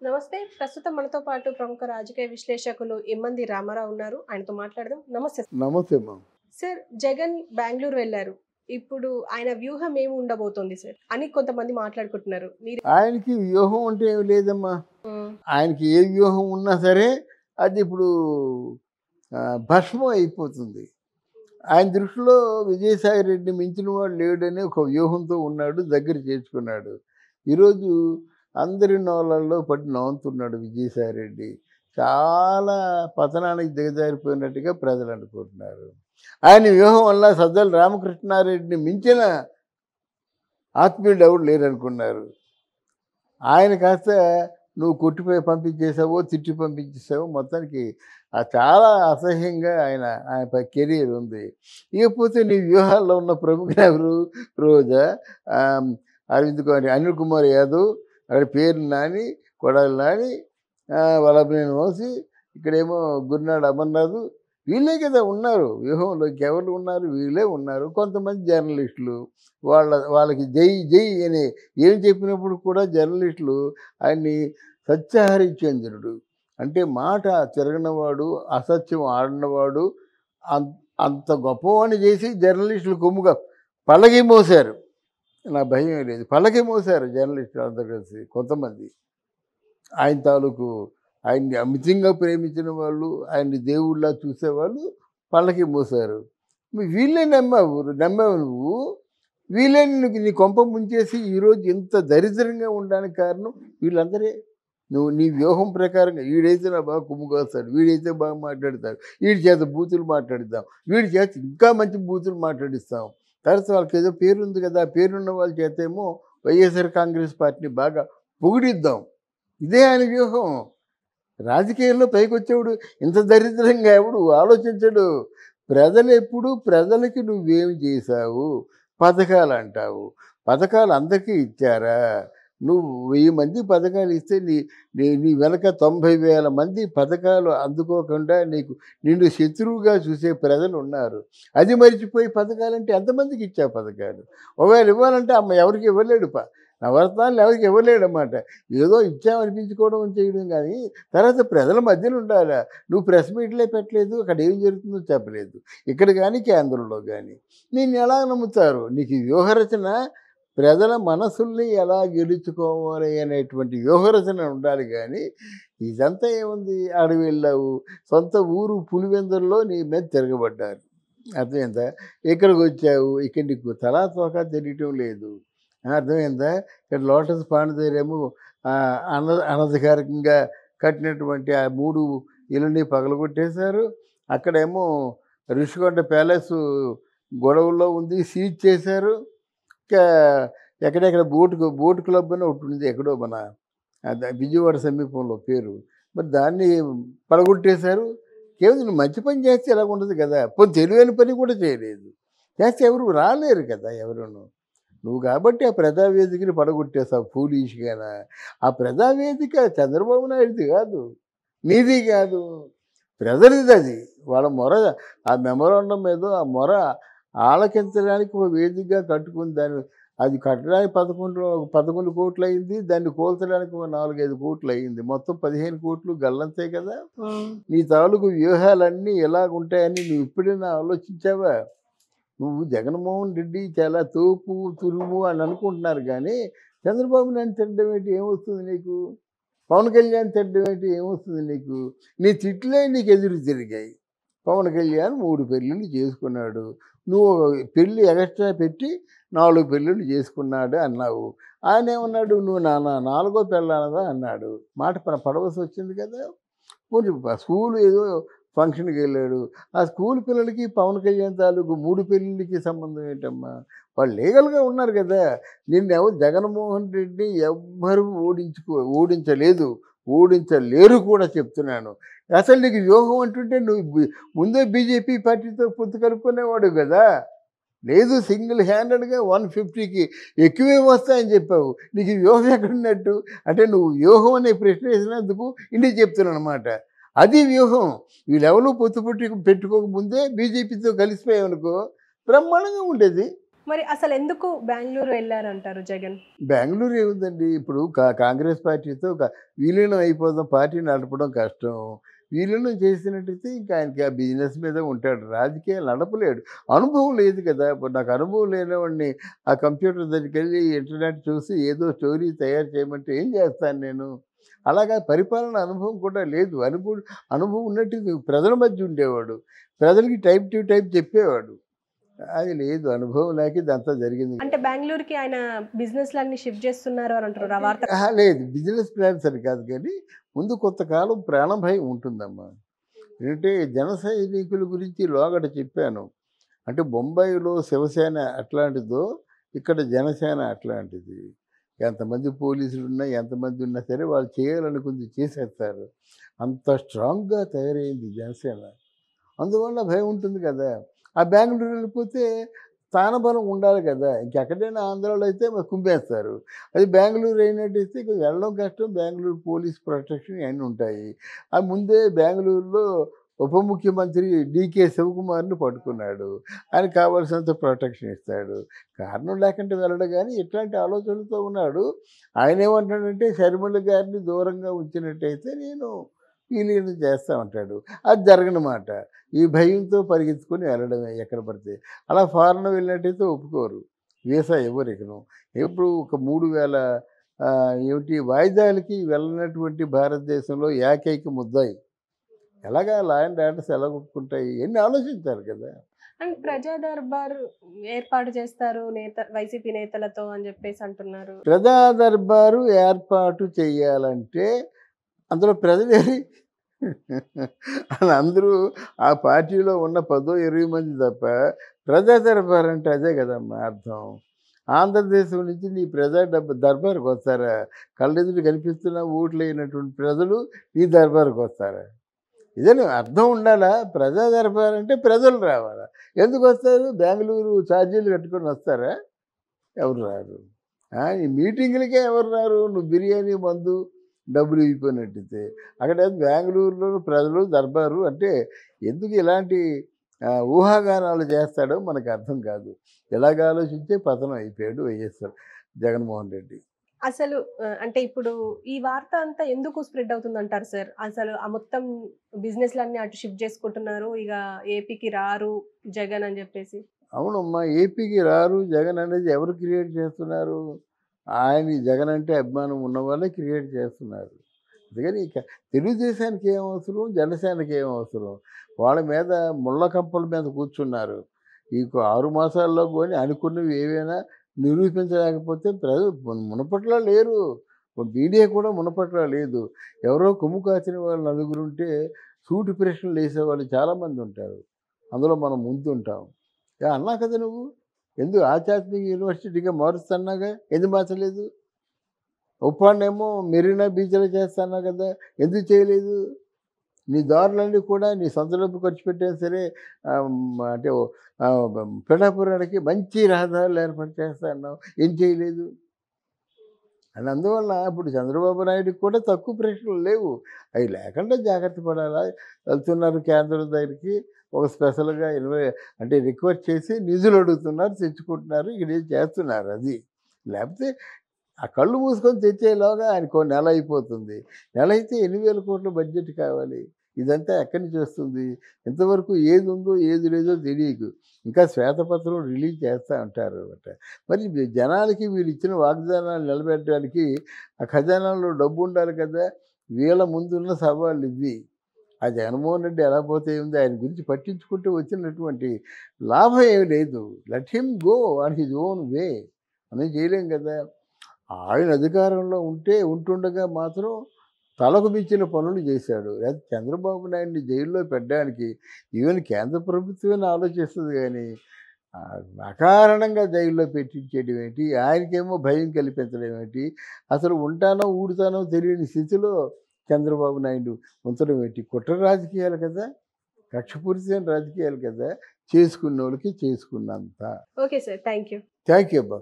నమస్తే. ప్రస్తుతం మనతో పాటు ప్రముఖ రాజకీయ విశ్లేషకులు ఇమ్మంది రామారావు ఉన్నారు. ఆయనతో మాట్లాడదాం. నమస్తే సార్. నమస్తే అమ్మా. సార్, జగన్ బెంగుళూరు వెళ్లారు. ఇప్పుడు ఆయన వ్యూహం ఏమి ఉండబోతోంది సార్ అని కొంతమంది మాట్లాడుకుంటున్నారు. మీరు ఆయనకి వ్యూహం అంటే ఏమి లేదమ్మా. హ్మ్. ఆయనకి ఏ వ్యూహం ఉన్నా సరే అది ఇప్పుడు భస్మం అయిపోతుంది. ఆయన దృష్టిలో విజయసాయి రెడ్డిని మించిన వాడు లేడని ఒక వ్యూహంతో ఉన్నాడు, దగ్గర చేర్చుకున్నాడు. ఈరోజు అందరి నోళ్ళల్లో పడి నవ్వుతున్నాడు విజయసాయి రెడ్డి. చాలా పతనానికి దిగజారిపోయినట్టుగా ప్రజలు అనుకుంటున్నారు. ఆయన వ్యూహం వల్ల సజ్జల రామకృష్ణారెడ్డిని మించిన ఆత్మీయుడు ఎవరు లేరనుకున్నారు. ఆయన కాస్త నువ్వు కొట్టిపోయి పంపించేసావో, తిట్టి పంపించేసావో, మొత్తానికి చాలా అసహ్యంగా ఆయన కెరీర్ ఉంది. ఇకపోతే నీ వ్యూహాల్లో ఉన్న ప్రముఖులు ఎవరు? రోజా, అరవింద్ కుమార్, అనిల్ కుమార్ యాదవ్, అక్కడ పేరు నాని, కొడాలి నాని, వల్లభనేని వంశీ, ఇక్కడేమో గురునాడు అమర్నాథ్, వీళ్ళే కదా ఉన్నారు వ్యూహంలో. ఇంకెవరు ఉన్నారు? వీళ్ళే ఉన్నారు. కొంతమంది జర్నలిస్టులు వాళ్ళకి జై జై అని ఏం చెప్పినప్పుడు కూడా జర్నలిస్టులు ఆయన్ని సత్యహరిశ్చంద్రుడు అంటే మాట తిరగనవాడు, అసత్యం ఆడినవాడు, అంత గొప్పవాడిని చేసి జర్నలిస్టులు కొమ్ముగా పల్లకి మోసారు. నా భయం లేదు, పల్లకి మోసారు జర్నలిస్టులు అంతా కలిసి. కొంతమంది ఆయన తాలూకు ఆయన్ని అమితంగా ప్రేమించిన వాళ్ళు, ఆయన్ని దేవుళ్ళ చూసేవాళ్ళు పల్లకి మోసారు. వీళ్ళే నమ్మావు నువ్వు. వీళ్ళే నీ కొంప ముంచేసి ఈరోజు ఇంత దరిద్రంగా ఉండడానికి కారణం వీళ్ళందరే. నువ్వు నీ వ్యూహం ప్రకారంగా వీడైతే నా బాగా కుమ్ము కాస్తాడు, వీడైతే బాగా మాట్లాడతాడు, వీడి చేత బూతులు మాట్లాడిద్దాం, వీడి చేత ఇంకా మంచి బూతులు మాట్లాడిస్తాం. తర్వాత వాళ్ళకి ఏదో పేరు ఉంది కదా, ఆ పేరున్న వాళ్ళ చేత ఏమో వైఎస్ఆర్ కాంగ్రెస్ పార్టీని బాగా పొగిడిద్దాం. ఇదే ఆయన వ్యూహం. రాజకీయాల్లో పైకి వచ్చేవాడు ఇంత దరిద్రంగా ఎవడు ఆలోచించడు. ప్రజలు ఎప్పుడు ప్రజలకి నువ్వేమి చేశావు? పథకాలు అంటావు. పథకాలు అందరికీ ఇచ్చారా? నువ్వు 1000 మంది పథకాలు ఇస్తే నీ నీ నీ వెనక 90,000 మంది పథకాలు అందుకోకుండా నిన్ను శత్రువుగా చూసే ప్రజలు ఉన్నారు. అది మరిచిపోయి పథకాలంటే ఎంతమందికి ఇచ్చావు పథకాలు? ఒకవేళ ఇవ్వాలంటే ఎవరికి ఇవ్వలేడు. నవరత్నాలు ఎవరికి ఇవ్వలేడన్నమాట. ఏదో ఇచ్చామనిపించుకోవడం చేయడం కానీ తర్వాత ప్రజల మధ్యన ఉండాలా. నువ్వు ప్రెస్ మీట్లే పెట్టలేదు, అక్కడ ఏం జరుగుతుందో చెప్పలేదు. ఇక్కడ కానీ కేంద్రంలో కానీ నిన్ను ఎలా నమ్ముతారు? నీకు వ్యూహరచన ప్రజల మనసుల్ని ఎలా గెలుచుకోవాలి అనేటువంటి వ్యూహరచన ఉండాలి. కానీ ఇదంతా ఏముంది? అడవి వెళ్ళావు, సొంత ఊరు పులివెందుల్లో నీ మీద తిరగబడ్డారు. అర్థమైందా? ఇక్కడికి వచ్చావు, ఇక్కడ నీకు తలా తోక తెలియటం లేదు. అర్థమైందా? ఇక్కడ లోటస్ పాండ్ దగ్గరేమో అనధికారికంగా కట్టినటువంటి ఆ 3 ఇళ్ళని పగలగొట్టేశారు. అక్కడేమో రిషికొండ ప్యాలెస్ గొడవల్లో ఉంది, సీజ్ చేశారు. ఇంకా ఎక్కడెక్కడ బోట్ క్లబ్ అని ఒకటి ఉంది ఎక్కడో మన విజయవాడ సమీపంలో పేరు. మరి దాన్ని పడగొట్టేశారు. కేవలం నువ్వు మంచి పని చేస్తే ఎలా ఉండదు కదా. పోనీ తెలివైన పని కూడా చేయలేదు. చేస్తే ఎవరు రాలేరు కదా ఎవరును. నువ్వు కాబట్టి ఆ ప్రజావేదికని పడగొట్టేస్తావు ఫూలిష్గానా. ఆ ప్రజావేదిక చంద్రబాబు నాయుడుది కాదు, నీది కాదు, ప్రజలది. అది వాళ్ళ మొర, ఆ మెమోరాండం మీద ఆ మొర ఆలకించడానికి ఒక వేదికగా కట్టుకుని అది కట్టడానికి 11 కోట్లు అయింది, దాన్ని కోల్చడానికి 4-5 కోట్లు అయింది. మొత్తం 15 కోట్లు గల్లంతే కదా. నీ తాలూకు వ్యూహాలన్నీ ఎలాగుంటాయని నువ్వు ఎప్పుడైనా ఆలోచించావా? నువ్వు జగన్మోహన్ రెడ్డి చాలా తోపు తురుము అని అనుకుంటున్నారు కానీ చంద్రబాబు నాయుడు తిట్టడం ఏంటి ఏమొస్తుంది నీకు? పవన్ కళ్యాణ్ తిట్టడం ఏంటి ఏమొస్తుంది నీకు? నీ తిట్లే నీకు ఎదురు తిరిగాయి. పవన్ కళ్యాణ్ 3 పెళ్ళిళ్ళు చేసుకున్నాడు, నువ్వు పెళ్ళి ఎక్స్ట్రా పెట్టి 4 పెళ్ళిళ్ళు చేసుకున్నాడు అన్నావు. ఆయన ఏమన్నాడు? నువ్వు నాలుగో పెళ్ళానదా అన్నాడు. మాట పడవలసి వచ్చింది కదా. కొంచెం స్కూల్ ఏదో ఫంక్షన్కి వెళ్ళాడు. ఆ స్కూల్ పిల్లలకి పవన్ కళ్యాణ్ తాలూకు 3 పెళ్ళిళ్ళకి సంబంధం ఏంటమ్మా? వాళ్ళు లీగల్గా ఉన్నారు కదా. నిన్నెవరు జగన్మోహన్ రెడ్డిని ఎవ్వరూ ఓడించలేరు కూడా చెప్తున్నాను. అసలు నీకు వ్యూహం అంటుంటే నువ్వు ముందే బీజేపీ పార్టీతో పొత్తు కలుపుకునేవాడు కదా. లేదు, సింగిల్ హ్యాండెడ్గా 150కి ఎక్కువే వస్తాయని చెప్పావు. నీకు వ్యూహం ఎక్కడున్నట్టు? అంటే నువ్వు వ్యూహం అనే ప్రశ్న వేసినందుకు ఇంటికి చెప్తున్నాను అనమాట. అది వ్యూహం. వీళ్ళెవరూ పొత్తు పెట్టుకోకముందే బీజేపీతో కలిసిపోయావనుకో బ్రహ్మాండంగా ఉండేది. మరి అసలు ఎందుకు బెంగళూరు వెళ్ళారంటారు జగన్? బెంగళూరు ఏముందండి ఇప్పుడు కాంగ్రెస్ పార్టీతో విలీనం అయిపోదాం, పార్టీ నడపడం కష్టం. విలీనం చేసినట్టయితే ఇంకా ఆయనకి ఆ బిజినెస్ మీద ఉంటాడు, రాజకీయాలు నడపలేడు. అనుభవం లేదు కదా. ఇప్పుడు నాకు అనుభవం లేనివాడిని ఆ కంప్యూటర్ దగ్గరికి వెళ్ళి ఇంటర్నెట్ చూసి ఏదో స్టోరీ తయారు చేయమంటే ఏం చేస్తాను నేను? అలాగా పరిపాలన అనుభవం కూడా లేదు. అనుభవం ఉన్నట్టు ప్రజల మధ్య ఉండేవాడు, ప్రజలకి టైప్ టు టైప్ చెప్పేవాడు. అది లేదు, అనుభవం లేక ఇదంతా జరిగింది. అంటే బెంగళూరుకి ఆయన బిజినెస్‌లన్నీ షిఫ్ట్ చేస్తున్నారు అని అంటున్నారు. ఆ వార్త లేదు, బిజినెస్ ప్లాన్స్ అని కాదు కానీ ముందు కొంతకాలం ప్రాణభయం ఉంటుందమ్మా. ఏంటంటే జన సైనికుల గురించి లోగడ చెప్పాను. అంటే బొంబాయిలో శివసేన అట్లాంటిదో ఇక్కడ జనసేన అట్లాంటిది. ఎంతమంది పోలీసులు ఉన్నా ఎంతమంది ఉన్నా సరే వాళ్ళు చేయాలనుకుంది చేసేస్తారు. అంత స్ట్రాంగ్గా తయారైంది జనసేన. అందువల్ల భయం ఉంటుంది కదా. ఆ బెంగళూరు వెళ్ళిపోతే స్థానబలం ఉండాలి కదా. ఇంకెక్కడైనా ఆంధ్రాలో అయితే మరి కుమ్మేస్తారు. అది బెంగళూరు అయినట్టయితే ఇక వెళ్ళడం కష్టం. బెంగళూరు పోలీస్ ప్రొటెక్షన్ ఇవన్నీ ఉంటాయి. ఆ ముందే బెంగళూరులో ఉప ముఖ్యమంత్రి డీకే శివకుమార్ని పట్టుకున్నాడు. ఆయనకు కావాల్సినంత ప్రొటెక్షన్ ఇస్తాడు. కారణం లేకుండా వెళ్ళడు కానీ ఇట్లాంటి ఆలోచనలతో ఉన్నాడు. ఆయన ఏమంటాడంటే షర్మిల గారిని దూరంగా ఉంచినట్టయితే నేను విలీనం చేస్తా ఉంటాడు. అది జరగని మాట. ఈ భయంతో పరిగెత్తుకొని వెళ్ళడమే ఎక్కడ పడితే. అలా ఫారెన్ వెళ్ళినట్టయితే ఒప్పుకోరు, వీసా ఇవ్వరు ఇకను. ఎప్పుడు ఒక 3000 వాయిదాలకి వెళ్ళినటువంటి భారతదేశంలో ఏకైక ముద్దాయి. ఎలాగా లా అండ్ ఆర్డర్స్ ఎలా ఒప్పుకుంటాయి? ఎన్ని ఆలోచించాలి కదా. అండ్ ప్రజా దర్బార్ ఏర్పాటు చేస్తారు వైసీపీ నేతలతో అని చెప్పేసి అంటున్నారు. ప్రజా దర్బారు ఏర్పాటు చేయాలంటే అందులో ప్రజలేరి అందరూ ఆ పార్టీలో ఉన్న 10-20 మంది తప్ప ప్రజా దర్బార్ అంటే అదే కదమ్మా అర్థం. ఆంధ్రదేశం నుంచి నీ ప్రజా దర్బార్కి వస్తారా? కళ్ళెదురు కనిపిస్తున్న ఓట్లు అయినటువంటి ప్రజలు నీ దర్బార్కి వస్తారా? ఇదేనా అర్థం ఉండాలా? ప్రజా దర్బార్ అంటే ప్రజలు రావాలా? ఎందుకు వస్తారు? బెంగళూరు ఛార్జీలు కట్టుకొని వస్తారా? ఎవరు రారు. ఈ మీటింగులకే ఎవరు రారు? నువ్వు బిర్యానీ మందు డబ్బులు ఇవ్వనట్టయితే అక్కడ బెంగళూరులో ప్రజలు దర్బారు అంటే ఎందుకు ఇలాంటి ఊహాగానాలు చేస్తాడో మనకు అర్థం కాదు. ఎలాగ ఆలోచించే పతనం అయిపోయాడు వైఎస్ఆర్ జగన్మోహన్ రెడ్డి. అసలు అంటే ఇప్పుడు ఈ వార్త అంతా ఎందుకు స్ప్రెడ్ అవుతుందంటారు సార్? అసలు ఆ మొత్తం బిజినెస్‌లన్నీ అటు షిఫ్ట్ చేసుకుంటున్నారు. ఇక ఏపీకి రారు జగన్ అని చెప్పేసి. అవునమ్మా, ఏపీకి రారు జగన్ అనేది ఎవరు క్రియేట్ చేస్తున్నారు? ఆయన జగన్ అంటే అభిమానం ఉన్న వాళ్ళే క్రియేట్ చేస్తున్నారు. అందుకని ఇక తెలుగుదేశానికి ఏం అవసరం, జనసేనకి ఏం అవసరం? వాళ్ళ మీద ముళ్ళ కంపల మీద కూర్చున్నారు. ఈ 6 మాసాల్లో కొని అనుకున్నవి ఏవైనా నిరూపించలేకపోతే ప్రజలు మునపట్లా లేరు. మీడియా కూడా మునపట్లా లేదు. ఎవరో కొమ్ము కాచిన వాళ్ళు నలుగురుంటే సూటి ప్రశ్నలు వేసేవాళ్ళు చాలామంది ఉంటారు. అందులో మనం ముందుంటాం. అన్నా కదా నువ్వు, ఎందుకు ఆధ్యాత్మిక యూనివర్సిటీగా మారుస్తున్నాగా, ఎందుకు మార్చలేదు? ఉప్పాడేమో మెరీనా బీచ్లో చేస్తాన్నావు కదా, ఎందుకు చేయలేదు? నీ దారులన్నీ కూడా నీ సొంత డబ్బు ఖర్చు పెట్టినా సరే అంటే పిఠాపురానికి మంచి రహదారులు ఏర్పాటు చేస్తా అన్నావు, ఏం చేయలేదు? అని అందువల్ల ఇప్పుడు చంద్రబాబు నాయుడుకి కూడా తక్కువ ప్రశ్నలు లేవు. అవి లేకుండా జాగ్రత్త పడాలా. వెళ్తున్నారు కేంద్రం దగ్గరికి, ఒక స్పెషల్గా అంటే రిక్వెస్ట్ చేసి నిధులు అడుగుతున్నారు, తెచ్చుకుంటున్నారు, ఇక్కడ ఏం చేస్తున్నారు. అది లేకపోతే ఆ కళ్ళు మూసుకొని తెచ్చేలాగా ఆయనకు నెల అయిపోతుంది. నెల అయితే 8,000 కోట్ల బడ్జెట్ కావాలి. ఇదంతా ఎక్కడి నుంచి వస్తుంది? ఇంతవరకు ఏది ఉందో ఏది లేదో తెలియదు. ఇంకా శ్వేతపత్రం రిలీజ్ చేస్తూ ఉంటారు అనమాట. మరి జనాలకి వీళ్ళు ఇచ్చిన వాగ్దానాలు నిలబెట్టడానికి ఆ ఖజానాలో డబ్బు ఉండాలి కదా. వీళ్ళ ముందున్న సవాళ్ళు ఇవి. ఆ జగన్మోహన్ రెడ్డి ఎలా పోతే ఉంది, ఆయన గురించి పట్టించుకుంటూ వచ్చినటువంటి లాభం ఏమి లేదు. Let him go on his own way. మనం చేయలేం కదా. ఆయన అధికారంలో ఉంటుండగా మాత్రం తలకు మించిన పనులు చేశాడు. లేదా చంద్రబాబు నాయుడిని జైల్లో పెట్టడానికి ఈవెన్ కేంద్ర ప్రభుత్వమే ఆలోచిస్తుంది కానీ అకారణంగా జైల్లో పెట్టించేయడం ఏంటి? ఆయనకేమో భయం కల్పించడం ఏంటి? అసలు ఉంటానో ఊడుతానో తెలియని స్థితిలో చంద్రబాబు నాయుడు ఉంచడం ఏంటి? కుట్ర రాజకీయాలు కదా, కక్షపూరితమైన రాజకీయాలు కదా, చేసుకున్న వాళ్ళకి చేసుకున్నంత. Okay sir, thank you. Thank you అబ్బా.